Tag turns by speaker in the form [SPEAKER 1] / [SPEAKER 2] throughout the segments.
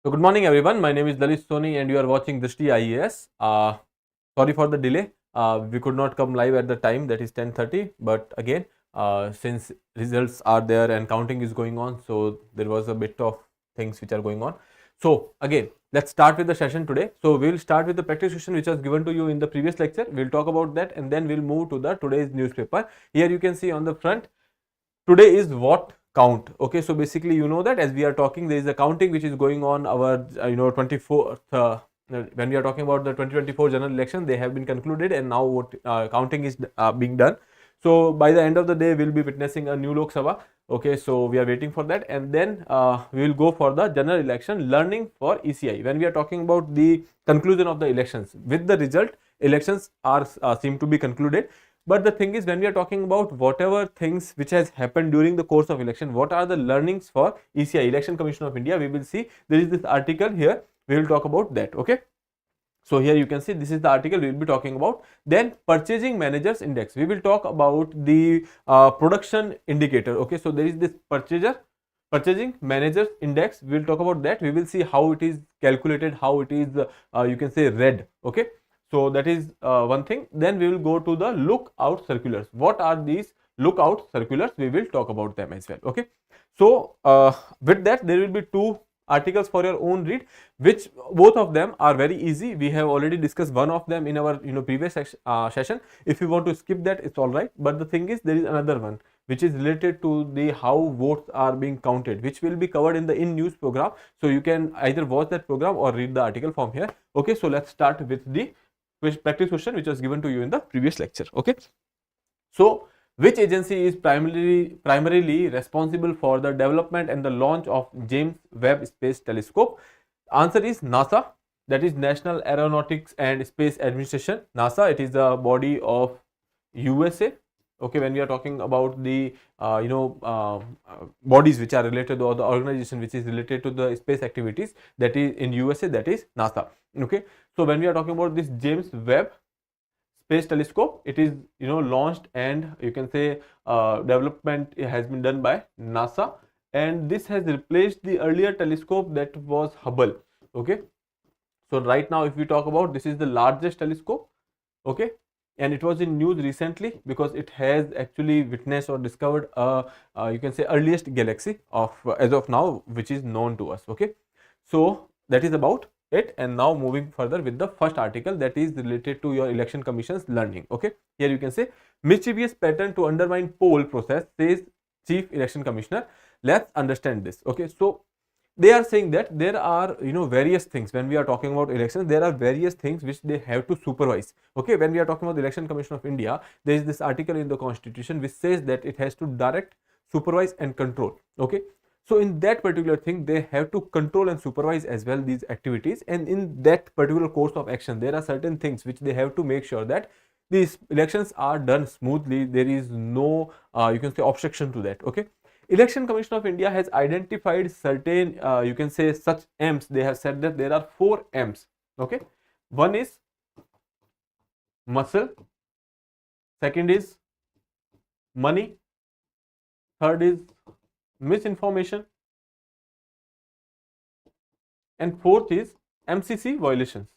[SPEAKER 1] So good morning everyone. My name is Lalit Soni and you are watching Drishti IAS. Sorry for the delay. We could not come live at the time, that is 10:30. But again, since results are there and counting is going on, so there was a bit of things which are going on. So again, let's start with the session today. So we will start with the practice question which was given to you in the previous lecture. We'll talk about that and then we'll move to the today's newspaper. Here you can see on the front, today is what count. Okay, so basically you know that as we are talking, there is a counting which is going on our 24th when we are talking about the 2024 general election, they have been concluded and now what counting is being done. So by the end of the day we'll be witnessing a new Lok Sabha. Okay, so we are waiting for that and then we will go for the general election learning for ECI. When we are talking about the conclusion of the elections, with the result, elections are seem to be concluded. But the thing is, when we are talking about whatever things which has happened during the course of election, what are the learnings for ECI, Election Commission of India, we will see. There is this article here, we will talk about that. Okay, so here you can see this is the article we will be talking about. Then purchasing managers index, we will talk about the production indicator. Okay, so there is this purchasing managers index, we will talk about that. We will see how it is calculated, how it is you can say read. Okay, so that is one thing. Then we will go to the lookout circulars. What are these lookout circulars? We will talk about them as well. Okay, so with that there will be two articles for your own read, which both of them are very easy. We have already discussed one of them in our previous session. If you want to skip that, it's all right. But the thing is, there is another one which is related to the how votes are being counted, which will be covered in the in news program. So you can either watch that program or read the article from here. Okay, so let's start with the practice question which was given to you in the previous lecture. Okay, so which agency is primarily responsible for the development and the launch of James Webb Space Telescope? Answer is NASA, that is National Aeronautics and Space Administration. NASA, it is the body of USA. Okay, when we are talking about the bodies which are related, or the organization which is related to the space activities, that is in USA, that is NASA. Okay, so when we are talking about this James Webb Space Telescope, it is launched and you can say development has been done by NASA, and this has replaced the earlier telescope that was Hubble. Okay, so right now if we talk about, this is the largest telescope. Okay, and it was in news recently because it has actually witnessed or discovered you can say earliest galaxy of as of now which is known to us. Okay, so that is about it. And now moving further with the first article, that is related to your election commission's learning. Okay, here you can say mischievous pattern to undermine poll process, says chief election commissioner. Let's understand this. Okay, so they are saying that there are various things when we are talking about elections. There are various things which they have to supervise. Okay, when we are talking about the Election Commission of India, there is this article in the constitution which says that it has to direct, supervise and control. Okay, so in that particular thing, they have to control and supervise as well these activities, and in that particular course of action, there are certain things which they have to make sure that these elections are done smoothly. There is no you can say obstruction to that. Okay, Election Commission of India has identified certain you can say such M's. They have said that there are 4 M's. Okay, one is muscle, second is money, third is misinformation, and fourth is MCC violations.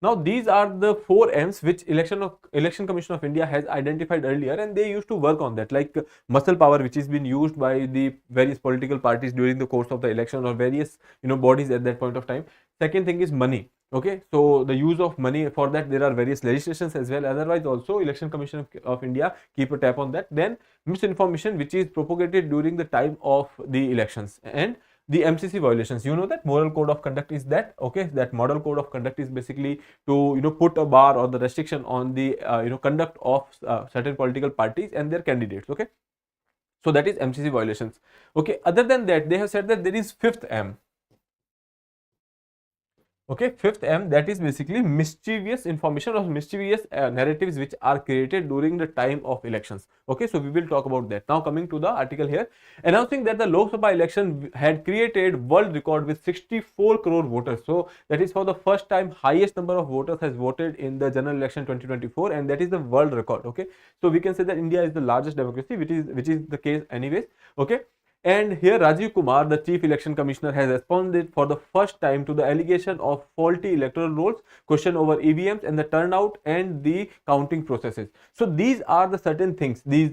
[SPEAKER 1] Now these are the 4 M's which Election Commission of India has identified earlier, and they used to work on that, like muscle power, which is been used by the various political parties during the course of the election, or various bodies at that point of time. Second thing is money. Okay, so the use of money, for that there are various legislations as well. Otherwise also Election Commission of India keep a tap on that. Then misinformation, which is propagated during the time of the elections, and the MCC violations. You know that moral code of conduct is that. Okay, that model code of conduct is basically to put a bar or the restriction on the conduct of certain political parties and their candidates. Okay, so that is MCC violations. Okay, other than that, they have said that there is 5th M. Okay, 5th M, that is basically mischievous information or mischievous narratives which are created during the time of elections. Okay, so we will talk about that. Now coming to the article here, announcing that the Lok Sabha election had created world record with 64 crore voters. So that is for the first time highest number of voters has voted in the general election 2024, and that is the world record. Okay, so we can say that India is the largest democracy, which is the case anyways. Okay, And here Rajiv Kumar, the Chief Election Commissioner, has responded for the first time to the allegation of faulty electoral rolls, question over EVMs and the turnout and the counting processes. So these are the certain things, these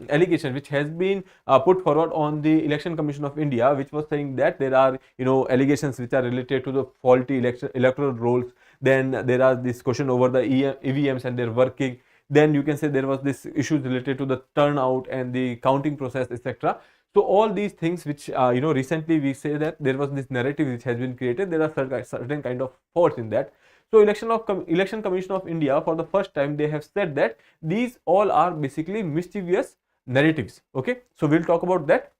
[SPEAKER 1] allegations which has been put forward on the Election Commission of India, which was saying that there are allegations which are related to the faulty electoral rolls. Then there are this question over the EVMs and their working. Then you can say there was this issues related to the turnout and the counting process, etc. So all these things which recently we say that there was this narrative which has been created, there are certain kind of faults in that. So Election Commission of India, for the first time, they have said that these all are basically mischievous narratives. Okay, so we'll talk about that.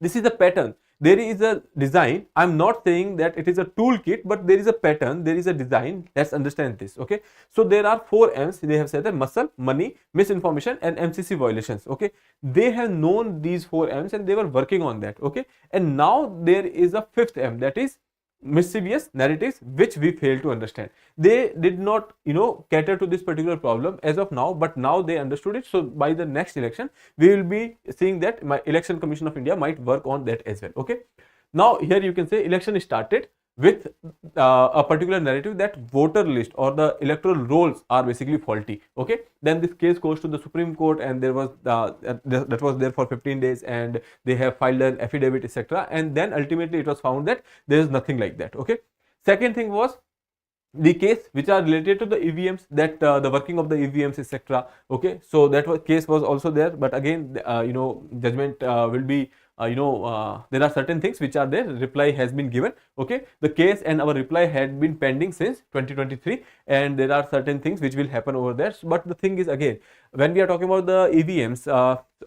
[SPEAKER 1] This is a pattern. There is a design. I'm not saying that it is a toolkit, but there is a pattern, there is a design. Let's understand this. Okay, so there are 4 M's. They have said that muscle, money, misinformation and MCC violations. Okay, they have known these 4 M's and they were working on that. Okay, and now there is a 5th M, that is mischievous narratives, which we fail to understand. They did not cater to this particular problem as of now, but now they understood it. So by the next election we will be seeing that my Election Commission of India might work on that as well. Okay, now here you can say election started with a particular narrative that voter list or the electoral rolls are basically faulty. Okay, then this case goes to the Supreme Court, and there was that was there for 15 days, and they have filed an affidavit, etc. And then ultimately it was found that there is nothing like that. Okay, second thing was the case which are related to the EVMs, that the working of the EVMs, etc. Okay, so that case was also there, but again judgment will be there are certain things which are there. Reply has been given. Okay, the case and our reply had been pending since 2023, and there are certain things which will happen over there. But the thing is, again, when we are talking about the EVMs,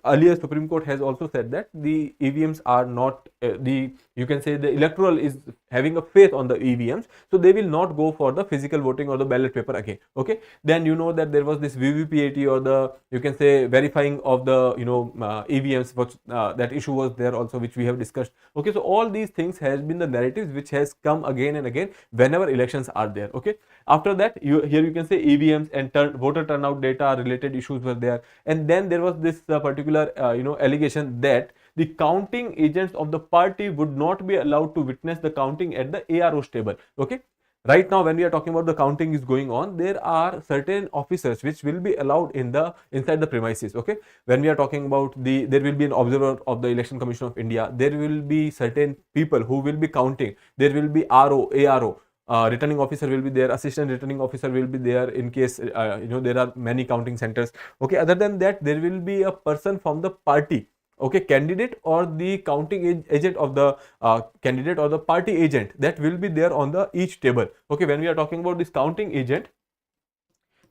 [SPEAKER 1] earlier Supreme Court has also said that the EVMs are not you can say the electoral is having a faith on the EVMs, so they will not go for the physical voting or the ballot paper again. Okay, then that there was this VVPAT, or the you can say verifying of the EVMs, which that issue was there also, which we have discussed. Okay, so all these things has been the narratives which has come again and again whenever elections are there. Okay, after that here you can say EVMs and voter turnout data related issues were there, and then there was this particular allegation that the counting agents of the party would not be allowed to witness the counting at the ARO's table. Okay, right now when we are talking about the counting is going on, there are certain officers which will be allowed inside the premises. Okay, when we are talking about there will be an observer of the Election Commission of India, there will be certain people who will be counting, there will be ARO, returning officer will be there, assistant returning officer will be there in case there are many counting centers. Okay, other than that, there will be a person from the party, okay, candidate or the counting agent of the candidate or the party agent, that will be there on the each table. Okay, when we are talking about this counting agent,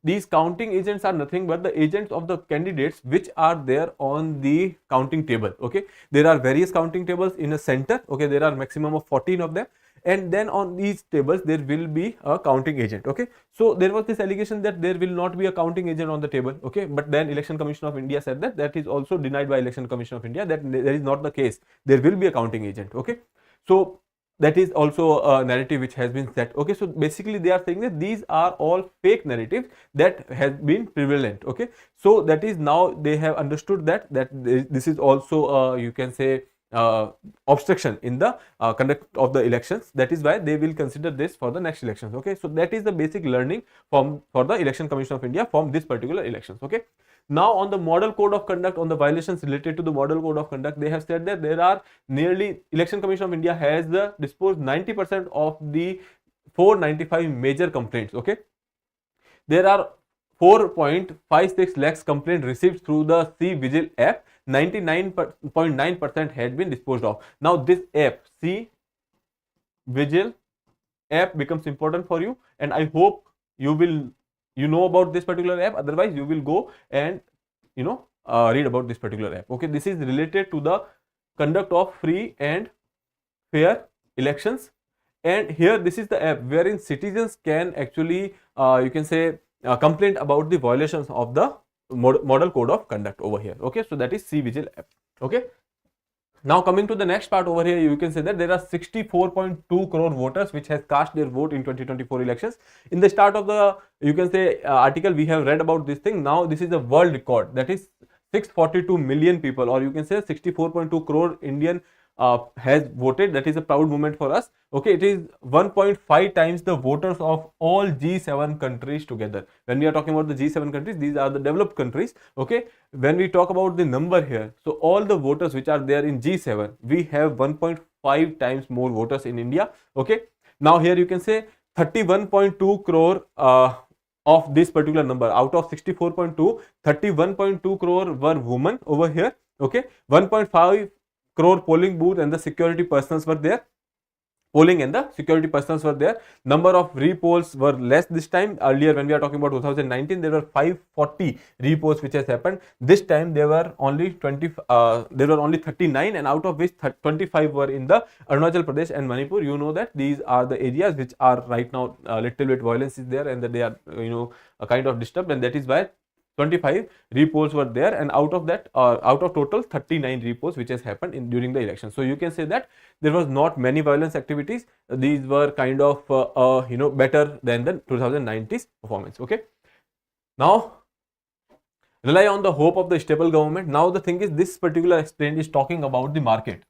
[SPEAKER 1] these counting agents are nothing but the agents of the candidates which are there on the counting table. Okay, there are various counting tables in a center. Okay, there are maximum of 14 of them, and then on these tables there will be a counting agent. Okay, so there was this allegation that there will not be a counting agent on the table. Okay, but then Election Commission of India said that that is also denied by Election Commission of India, that there is not the case, there will be a counting agent. Okay, so that is also a narrative which has been set. Okay, so basically they are saying that these are all fake narratives that has been prevalent. Okay, so that is now they have understood that this is also you can say obstruction in the conduct of the elections. That is why they will consider this for the next elections. Okay, so that is the basic learning for the Election Commission of India from this particular elections. Okay, now on the model code of conduct, on the violations related to the model code of conduct, they have said that there are nearly, Election Commission of India has disposed 90% of the 495 major complaints. Okay, there are 4.56 lakhs complaints received through the C Vigil app. 99.9% had been disposed of. Now this app, C Vigil app, becomes important for you, and I hope you know about this particular app. Otherwise you will go and read about this particular app. Okay, this is related to the conduct of free and fair elections, and here this is the app wherein citizens can actually you can say complain about the violations of the model code of conduct over here. Okay, so that is C Vigil app. Okay, now coming to the next part over here, you can say that there are 64.2 crore voters which has cast their vote in 2024 elections. In the start of the you can say article, we have read about this thing. Now this is a world record, that is 642 million people, or you can say 64.2 crore Indian has voted. That is a proud moment for us. Okay, it is 1.5 times the voters of all G7 countries together. When we are talking about the G7 countries, these are the developed countries. Okay, when we talk about the number here, so all the voters which are there in G7, we have 1.5 times more voters in India. Okay, now here you can say 31.2 crore of this particular number. Out of 64.2, 31.2 crore were women over here. Okay, 1.5 crore polling booth and the security personnel were there. Polling and the security personnel were there. Number of repolls were less this time. Earlier, when we are talking about 2019, there were 540 repolls which has happened. This time there were only 39, and out of which 25 were in the Arunachal Pradesh and Manipur. You know that these are the areas which are right now little bit violence is there, and that they are a kind of disturbed, and that is why 25 repolls were there, and out of that, out of total 39 repolls which has happened during the election. So you can say that there was not many violence activities. These were kind of better than the 2019's performance. Okay, now rely on the hope of the stable government. Now the thing is, this particular explaint is talking about the market.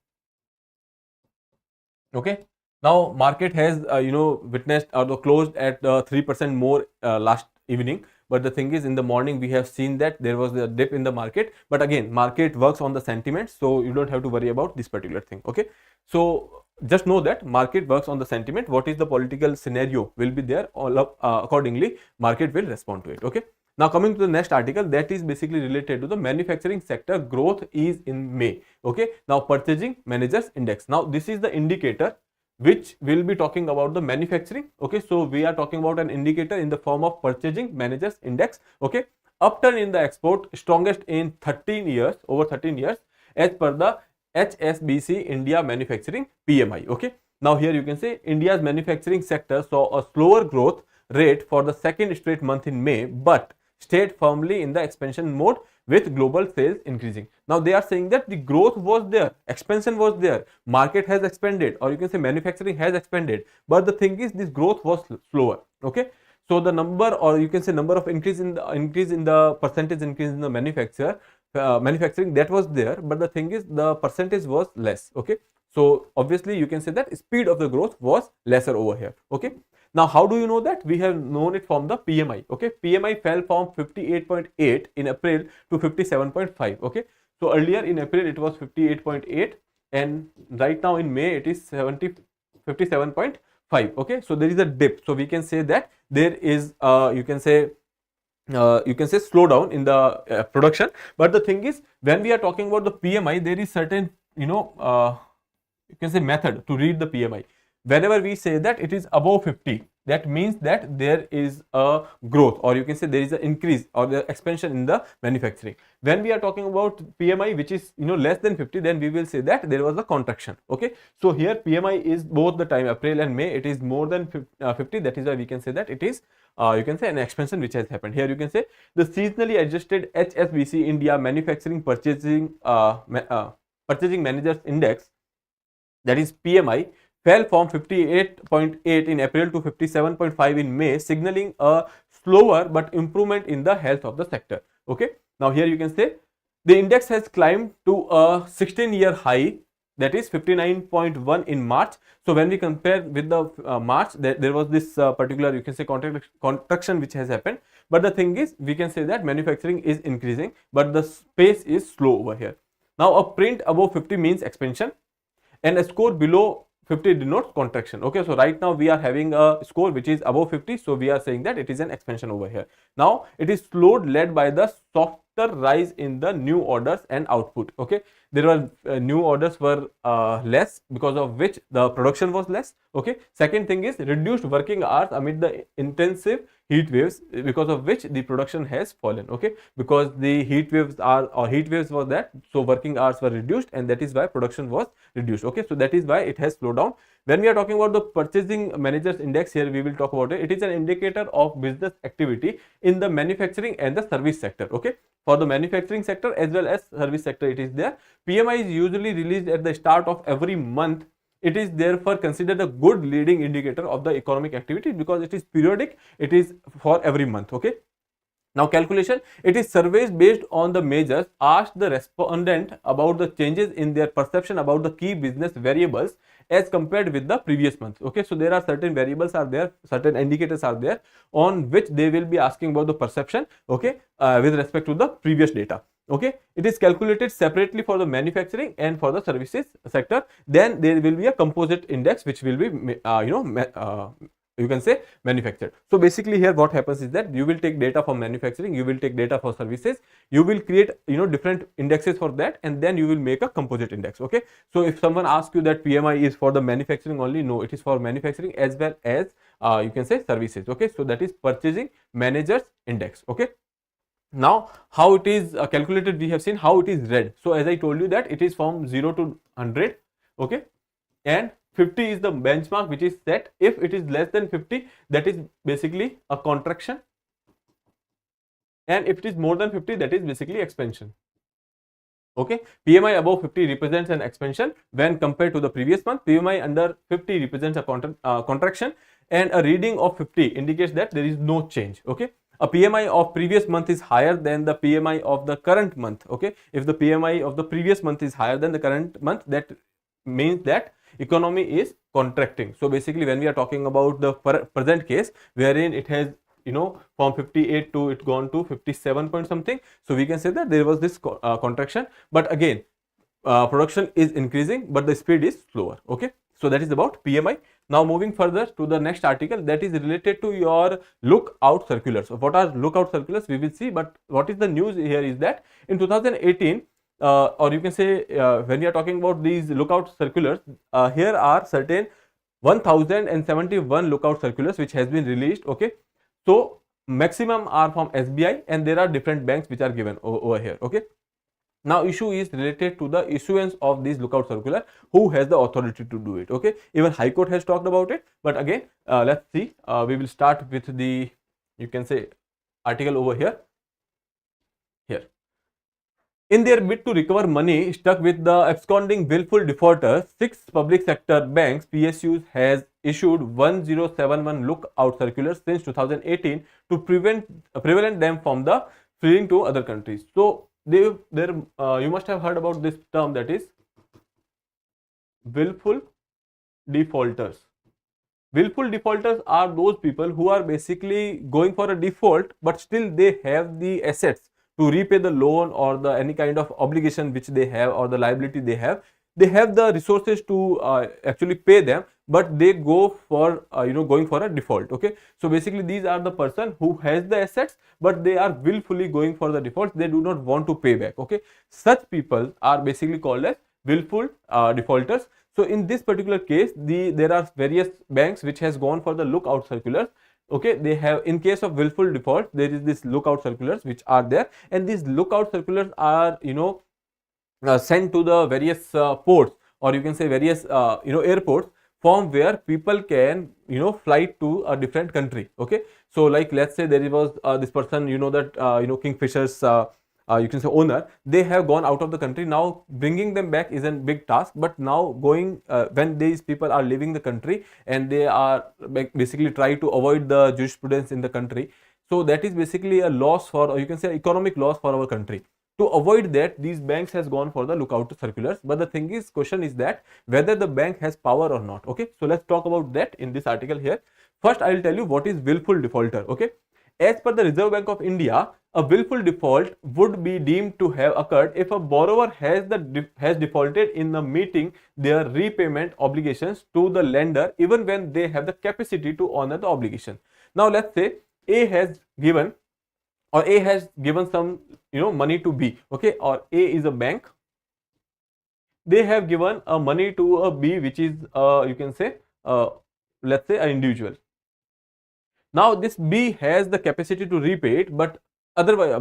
[SPEAKER 1] Okay, now market has witnessed or closed at 3% more last evening. But the thing is, in the morning we have seen that there was a dip in the market. But again, market works on the sentiment, so you don't have to worry about this particular thing. Okay, so just know that market works on the sentiment. What is the political scenario will be there, all up accordingly market will respond to it. Okay, now coming to the next article, that is basically related to the manufacturing sector growth is in May. Okay, now purchasing managers index. Now this is the indicator which will be talking about the manufacturing. Okay, so we are talking about an indicator in the form of purchasing managers index. Okay, upturn in the export strongest in 13 years, over 13 years, as per the HSBC India manufacturing PMI. Okay, now here you can say India's manufacturing sector saw a slower growth rate for the second straight month in May, but stayed firmly in the expansion mode with global sales increasing. Now they are saying that the growth was there, expansion was there, market has expanded, or you can say manufacturing has expanded, but the thing is this growth was slower. Okay, so the number, or you can say number of increase in the percentage increase in the manufacturing, that was there, but the thing is the percentage was less. Okay, so obviously you can say that speed of the growth was lesser over here. Okay, now how do you know that? We have known it from the PMI. Okay, PMI fell from 58.8 in April to 57.5. Okay, so earlier in April it was 58.8, and right now in May it is 57.5. Okay, so there is a dip. So we can say that there is you can say slowdown in the production. But the thing is, when we are talking about the PMI, there is certain you can say method to read the PMI. Whenever we say that it is above 50, that means that there is a growth, or you can say there is an increase or the expansion in the manufacturing. When we are talking about PMI which is less than 50, then we will say that there was a contraction. Okay, so here PMI is both the time April and May, it is more than 50. That is why we can say that it is you can say an expansion which has happened. Here you can say the seasonally adjusted HSBC India manufacturing purchasing managers index, that is PMI, fell from 58.8 in April to 57.5 in May, signaling a slower but improvement in the health of the sector. Okay, now here you can say the index has climbed to a 16-year high, that is 59.1 in March. So when we compare with the March, there was this particular you can say contraction which has happened. But the thing is, we can say that manufacturing is increasing, but the pace is slow over here. Now a print above 50 means expansion, and a score below 50 denotes contraction. Okay, so right now we are having a score which is above 50, so we are saying that it is an expansion over here. Now it is slowed, led by the softer rise in the new orders and output. Okay, there were new orders were less, because of which the production was less. Okay, second thing is reduced working hours amid the intensive heat waves, because of which the production has fallen. Okay, because the heat waves was that, so working hours were reduced, and that is why production was reduced. Okay, so that is why it has slowed down. When we are talking about the purchasing managers index, here we will talk about it. It is an indicator of business activity in the manufacturing and the service sector. Okay, for the manufacturing sector as well as service sector it is there. PMI is usually released at the start of every month. It is therefore considered a good leading indicator of the economic activity, because it is periodic, it is for every month. Okay, Now calculation, it is surveys based on the measures asked the respondent about the changes in their perception about the key business variables as compared with the previous month. Okay, so there are certain variables are there, certain indicators are there on which they will be asking about the perception, okay, with respect to the previous data. Okay, it is calculated separately for the manufacturing and for the services sector. Then there will be a composite index which will be you can say manufactured. So basically here what happens is that you will take data for manufacturing, you will take data for services, you will create different indexes for that, and then you will make a composite index. Okay, so if someone asks you that PMI is for the manufacturing only, no, it is for manufacturing as well as you can say services. Okay, so that is purchasing managers index. Okay, now how it is calculated, we have seen how it is read. So as I told you that it is from 0 to 100. Okay, and 50 is the benchmark which is set. If it is less than 50, that is basically a contraction, and if it is more than 50, that is basically expansion. Okay, PMI above 50 represents an expansion when compared to the previous month. PMI under 50 represents a contraction, and a reading of 50 indicates that there is no change. Okay, a PMI of previous month is higher than the PMI of the current month. Okay, if the PMI of the previous month is higher than the current month, that means that economy is contracting. So basically when we are talking about the present case wherein it has from 58 to it gone to 57 point something, so we can say that there was this contraction, but again production is increasing but the speed is slower. Okay, so that is about PMI. Now moving further to the next article, that is related to your lookout circulars. So what are lookout circulars we will see, but what is the news here is that in 2018 or you can say when we are talking about these lookout circulars, here are certain 1071 lookout circulars which has been released. Okay, so maximum are from SBI, and there are different banks which are given over here. Okay, now issue is related to the issuance of these lookout circular, who has the authority to do it. Okay, even High Court has talked about it, but again let's see. We will start with the, you can say, article over here. In their bid to recover money stuck with the absconding willful defaulters, 6 public sector banks PSUs has issued 1071 lookout circulars since 2018 to prevent them from the fleeing to other countries. So you must have heard about this term, that is willful defaulters. Willful defaulters are those people who are basically going for a default, but still they have the assets to repay the loan or the any kind of obligation which they have or the liability they have. They have the resources to actually pay them, but they go for going for a default. Okay, so basically these are the person who has the assets but they are willfully going for the default. They do not want to pay back. Okay, such people are basically called as willful defaulters. So in this particular case, there are various banks which has gone for the lookout circulars. Okay, they have, in case of willful default, there is this lookout circulars which are there, and these lookout circulars are sent to the various ports, or you can say various airports, from where people can fly to a different country. Okay, so like let's say there was this person, that Kingfisher's you can say owner, they have gone out of the country. Now bringing them back is a big task, but now going when these people are leaving the country and they are basically try to avoid the jurisprudence in the country, so that is basically a loss for, or you can say economic loss for our country. To avoid that, these banks has gone for the lookout circulars. But the thing is, question is that whether the bank has power or not. Okay, so let's talk about that in this article here. First I will tell you what is willful defaulter. Okay, as per the Reserve Bank of India, a willful default would be deemed to have occurred if a borrower has defaulted in the meeting their repayment obligations to the lender, even when they have the capacity to honor the obligation. Now let's say A has given some money to B. Okay, or A is a bank. They have given a money to a B, which is you can say let's say an individual. Now this B has the capacity to repay it, but otherwise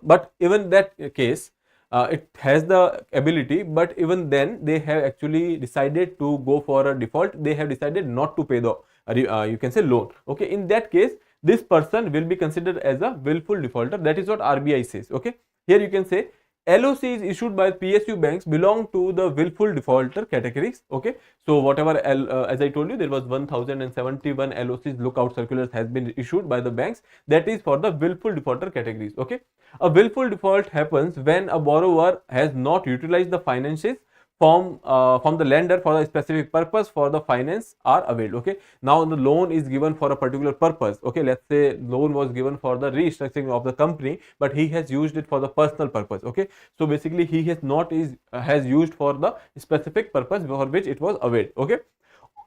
[SPEAKER 1] but even that case it has the ability, but even then they have actually decided to go for a default. They have decided not to pay the you can say loan. Okay, in that case this person will be considered as a willful defaulter. That is what RBI says. Okay, here you can say LOCs issued by PSU banks belong to the willful defaulter categories. Okay, so whatever as I told you, there was 1071 LOCs lookout circulars has been issued by the banks. That is for the willful defaulter categories. Okay, a willful default happens when a borrower has not utilized the finances from the lender for a specific purpose for the finance are availed. Okay, now the loan is given for a particular purpose. Okay, let's say loan was given for the restructuring of the company, but he has used it for the personal purpose. Okay, so basically he has used for the specific purpose for which it was availed. Okay,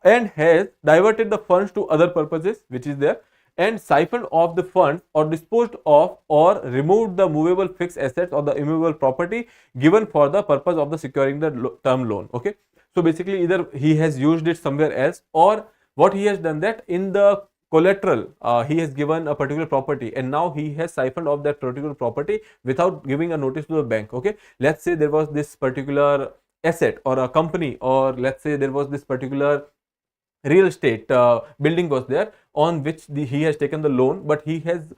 [SPEAKER 1] and has diverted the funds to other purposes which is there, and siphoned off the funds or disposed of or removed the movable fixed assets or the immovable property given for the purpose of the securing the term loan. Okay, so basically either he has used it somewhere else, or what he has done that in the collateral he has given a particular property and now he has siphoned off that particular property without giving a notice to the bank. Okay, let's say there was this particular asset or a company, or let's say there was this particular real estate building was there on which he has taken the loan, but he has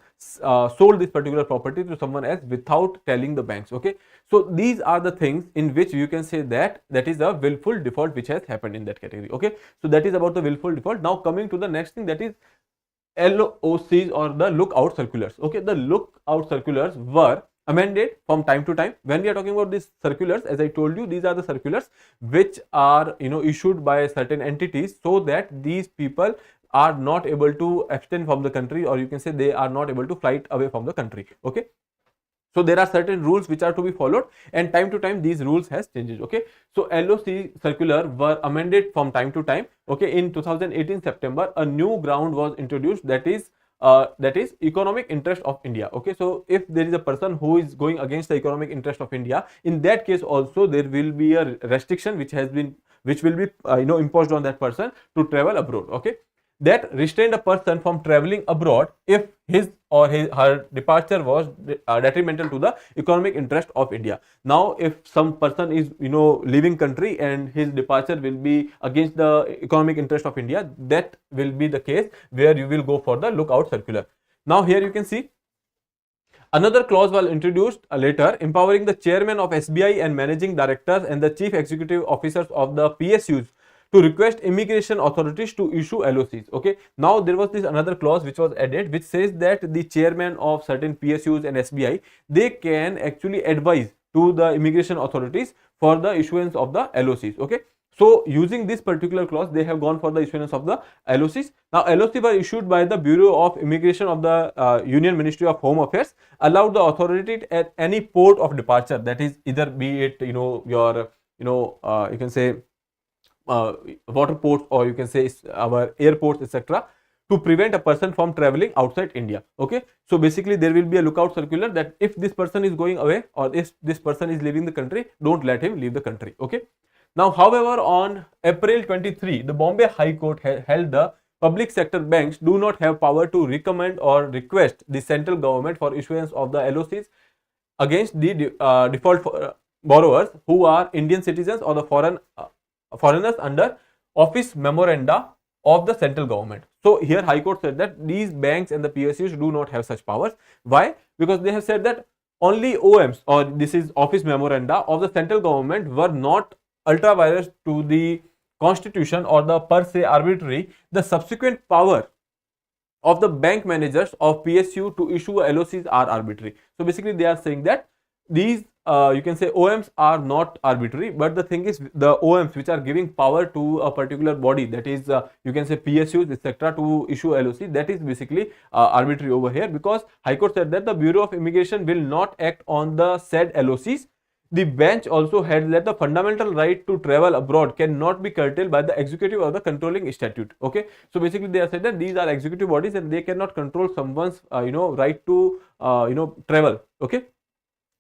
[SPEAKER 1] sold this particular property to someone else without telling the banks. Okay, so these are the things in which you can say that that is a willful default which has happened in that category. Okay, so that is about the willful default. Now coming to the next thing, that is LOCs or the lookout circulars. Okay, the lookout circulars were amended from time to time. When we are talking about these circulars, as I told you, these are the circulars which are issued by certain entities so that these people are not able to abstain from the country, or you can say they are not able to flight away from the country. Okay, so there are certain rules which are to be followed, and time to time these rules has changes. Okay, so LOC circular were amended from time to time. Okay, in 2018 September, a new ground was introduced, that is economic interest of India. Okay, so if there is a person who is going against the economic interest of India, in that case also there will be a restriction which will be imposed on that person to travel abroad. Okay, that restrained a person from traveling abroad if his or her departure was detrimental to the economic interest of India. Now if some person is leaving country and his departure will be against the economic interest of India, that will be the case where you will go for the lookout circular. Now here you can see another clause was introduced later, empowering the chairman of SBI and managing directors and the chief executive officers of the PSUs to request immigration authorities to issue LOCs. Okay, now there was this another clause which was added which says that the chairman of certain PSUs and SBI, they can actually advise to the immigration authorities for the issuance of the LOCs. Okay, so using this particular clause, they have gone for the issuance of the LOCs. Now LOCs were issued by the Bureau of Immigration of the Union Ministry of Home Affairs, allowed the authority at any port of departure, that is either be it your you can say water ports, or you can say our airports, etc., to prevent a person from traveling outside India. Okay, so basically there will be a lookout circular that if this person is going away or if this person is leaving the country, don't let him leave the country. Okay, now however, on April 23, the Bombay High Court held the public sector banks do not have power to recommend or request the central government for issuance of the LOCs against the default borrowers who are Indian citizens or the foreigners under office memoranda of the central government. So here High Court said that these banks and the PSUs do not have such powers. Why? Because they have said that only OMs, or this is office memoranda of the central government, were not ultra vires to the constitution or the per se arbitrary. The subsequent power of the bank managers of PSU to issue LOCs are arbitrary. So basically they are saying that these you can say OMs are not arbitrary, but the thing is the OMs which are giving power to a particular body, that is you can say PSUs, etc., to issue LOC, that is basically arbitrary over here, because High Court said that the Bureau of Immigration will not act on the said LOCs. The bench also held that the fundamental right to travel abroad cannot be curtailed by the executive or the controlling statute. Okay, so basically they have said that these are executive bodies and they cannot control someone's right to travel. Okay,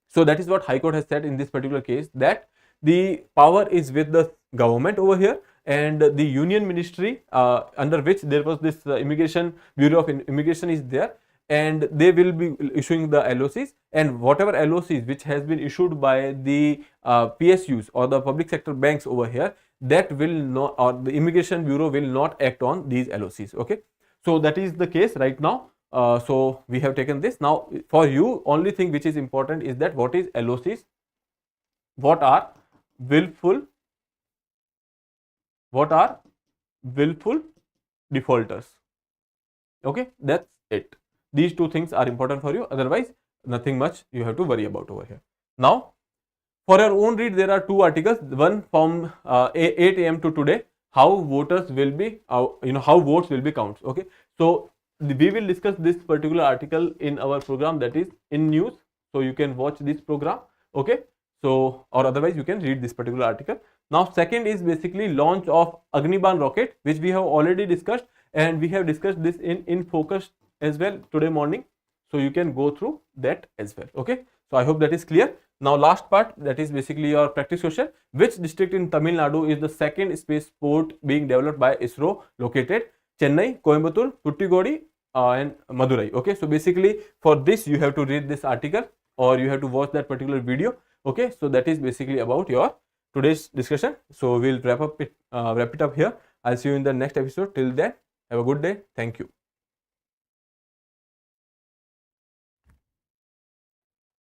[SPEAKER 1] so that is what High Court has said in this particular case, that the power is with the government over here, and the Union Ministry under which there was this Immigration Bureau of Immigration is there, and they will be issuing the LOCs, and whatever LOCs which has been issued by the PSUs or the public sector banks over here, that will not, or the Immigration Bureau will not act on these LOCs. Okay, so that is the case right now. So we have taken this. Now for you, only thing which is important is that what is LOCs, what are willful defaulters. Okay, that's it. These two things are important for you, otherwise nothing much you have to worry about over here. Now for your own read, there are two articles, one from 8 a.m. to today, how voters will be how votes will be counted. Okay, so we will discuss this particular article in our program, that is in news, so you can watch this program. Okay, so or otherwise you can read this particular article. Now second is basically launch of Agniban rocket, which we have already discussed, and we have discussed this in focus as well today morning, so you can go through that as well. Okay, so I hope that is clear. Now last part, that is basically your practice question. Which district in Tamil Nadu is the second spaceport being developed by ISRO, located? Chennai, Coimbatore, Tuticorin and Madurai. Okay, so basically for this you have to read this article or you have to watch that particular video. Okay, so that is basically about your today's discussion. So we'll wrap it up here. I'll see you in the next episode. Till then, have a good day. Thank you.